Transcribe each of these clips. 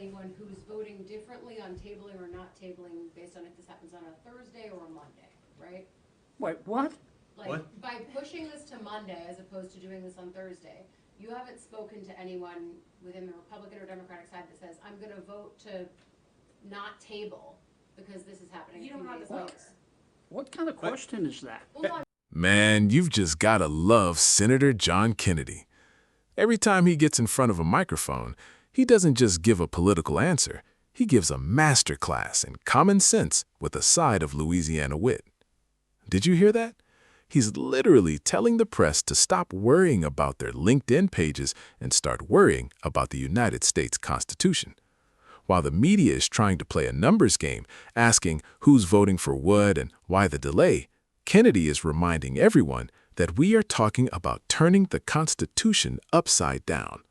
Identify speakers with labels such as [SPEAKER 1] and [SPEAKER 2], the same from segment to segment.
[SPEAKER 1] anyone who's voting differently on tabling or not tabling based on if this happens on a Thursday or a Monday, right?
[SPEAKER 2] Wait, what?
[SPEAKER 1] Like,
[SPEAKER 3] What?
[SPEAKER 1] by pushing this to Monday as opposed to doing this on Thursday, you haven't spoken to anyone within the Republican or Democratic side that says, I'm gonna vote to not table because this is happening a few days later.
[SPEAKER 2] What kind of question is that?
[SPEAKER 1] Well, no,
[SPEAKER 4] Man, you've just gotta love Senator John Kennedy. Every time he gets in front of a microphone, he doesn't just give a political answer. He gives a master class in common sense with a side of Louisiana wit. Did you hear that? He's literally telling the press to stop worrying about their LinkedIn pages and start worrying about the United States Constitution. While the media is trying to play a numbers game, asking who's voting for what and why the delay, Kennedy is reminding everyone that we are talking about turning the Constitution upside down.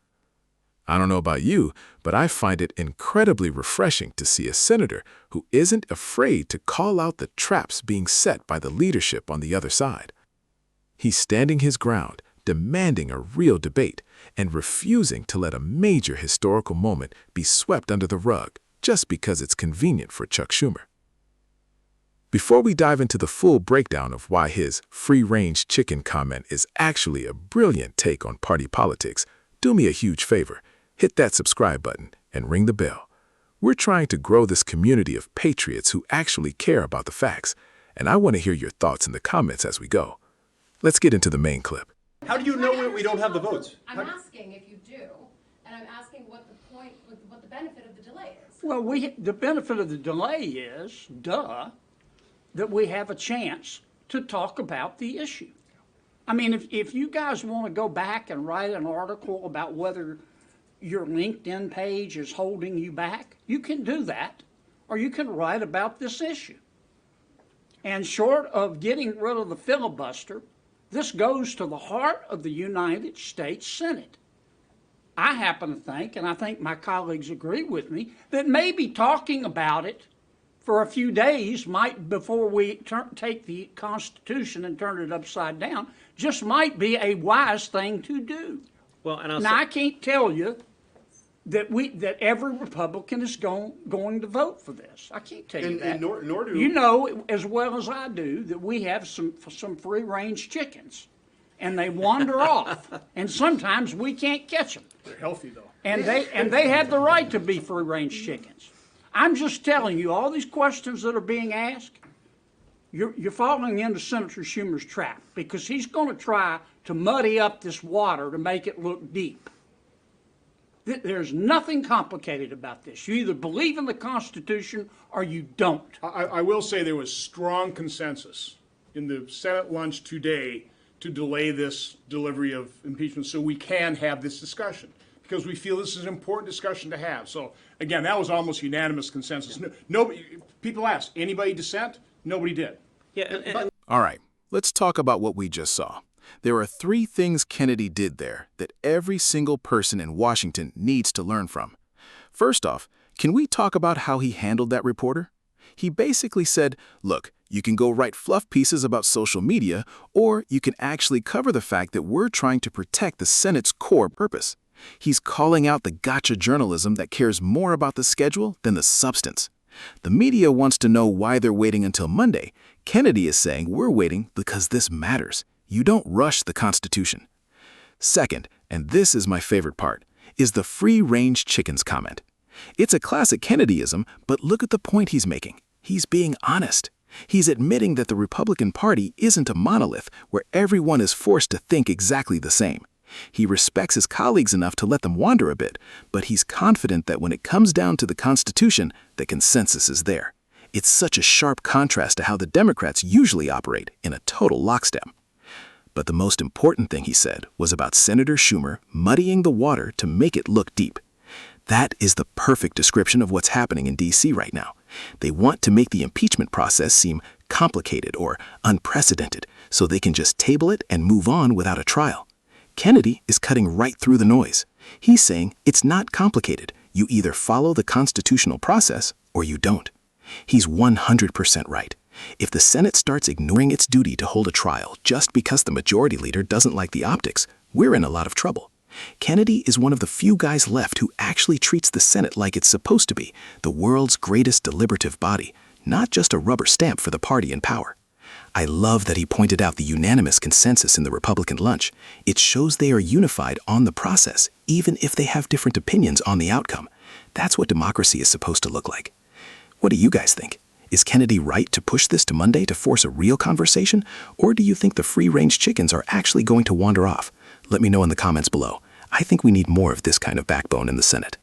[SPEAKER 4] I don't know about you, but I find it incredibly refreshing to see a senator who isn't afraid to call out the traps being set by the leadership on the other side. He's standing his ground, demanding a real debate, and refusing to let a major historical moment be swept under the rug just because it's convenient for Chuck Schumer. Before we dive into the full breakdown of why his free-range chicken comment is actually a brilliant take on party politics, do me a huge favor. Hit that subscribe button and ring the bell. We're trying to grow this community of patriots who actually care about the facts, and I want to hear your thoughts in the comments as we go. Let's get into the main clip.
[SPEAKER 3] How do you know we don't have the votes?
[SPEAKER 1] I'm asking if you do, and I'm asking what the point, what the benefit of the delay is.
[SPEAKER 2] Well, the benefit of the delay is, that we have a chance to talk about the issue. I mean, if you guys want to go back and write an article about whether your LinkedIn page is holding you back, you can do that, or you can write about this issue. And short of getting rid of the filibuster, this goes to the heart of the United States Senate. I happen to think, and I think my colleagues agree with me, that maybe talking about it for a few days before we take the Constitution and turn it upside down, just might be a wise thing to do.
[SPEAKER 3] Well, and
[SPEAKER 2] Now, I can't tell you that every Republican is going to vote for this. I can't tell you that.
[SPEAKER 3] And nor do
[SPEAKER 2] you know as well as I do that we have some free-range chickens, and they wander off, and sometimes we can't catch them.
[SPEAKER 5] They're healthy, though.
[SPEAKER 2] And they have the right to be free-range chickens. I'm just telling you, all these questions that are being asked, you're falling into Senator Schumer's trap, because he's going to try to muddy up this water to make it look deep. There's nothing complicated about this. You either believe in the Constitution or you don't.
[SPEAKER 5] I will say there was strong consensus in the Senate lunch today to delay this delivery of impeachment so we can have this discussion, because we feel this is an important discussion to have. So, again, that was almost unanimous consensus. Nobody, people asked, anybody dissent? Nobody did.
[SPEAKER 3] yeah,
[SPEAKER 4] All right, let's talk about what we just saw. There are 3 things Kennedy did there that every single person in Washington needs to learn from. First off, can we talk about how he handled that reporter? He basically said, look, you can go write fluff pieces about social media, or you can actually cover the fact that we're trying to protect the Senate's core purpose. He's calling out the gotcha journalism that cares more about the schedule than the substance. The media wants to know why they're waiting until Monday. Kennedy is saying we're waiting because this matters. You don't rush the Constitution. Second, and this is my favorite part, is the free-range chickens comment. It's a classic Kennedyism, but look at the point he's making. He's being honest. He's admitting that the Republican Party isn't a monolith where everyone is forced to think exactly the same. He respects his colleagues enough to let them wander a bit, but he's confident that when it comes down to the Constitution, the consensus is there. It's such a sharp contrast to how the Democrats usually operate, in a total lockstep. But the most important thing he said was about Senator Schumer muddying the water to make it look deep. That is the perfect description of what's happening in D.C. right now. They want to make the impeachment process seem complicated or unprecedented so they can just table it and move on without a trial. Kennedy is cutting right through the noise. He's saying it's not complicated. You either follow the constitutional process or you don't. He's 100% right. If the Senate starts ignoring its duty to hold a trial just because the majority leader doesn't like the optics, we're in a lot of trouble. Kennedy is one of the few guys left who actually treats the Senate like it's supposed to be, the world's greatest deliberative body, not just a rubber stamp for the party in power. I love that he pointed out the unanimous consensus in the Republican lunch. It shows they are unified on the process, even if they have different opinions on the outcome. That's what democracy is supposed to look like. What do you guys think? Is Kennedy right to push this to Monday to force a real conversation? Or do you think the free-range chickens are actually going to wander off? Let me know in the comments below. I think we need more of this kind of backbone in the Senate.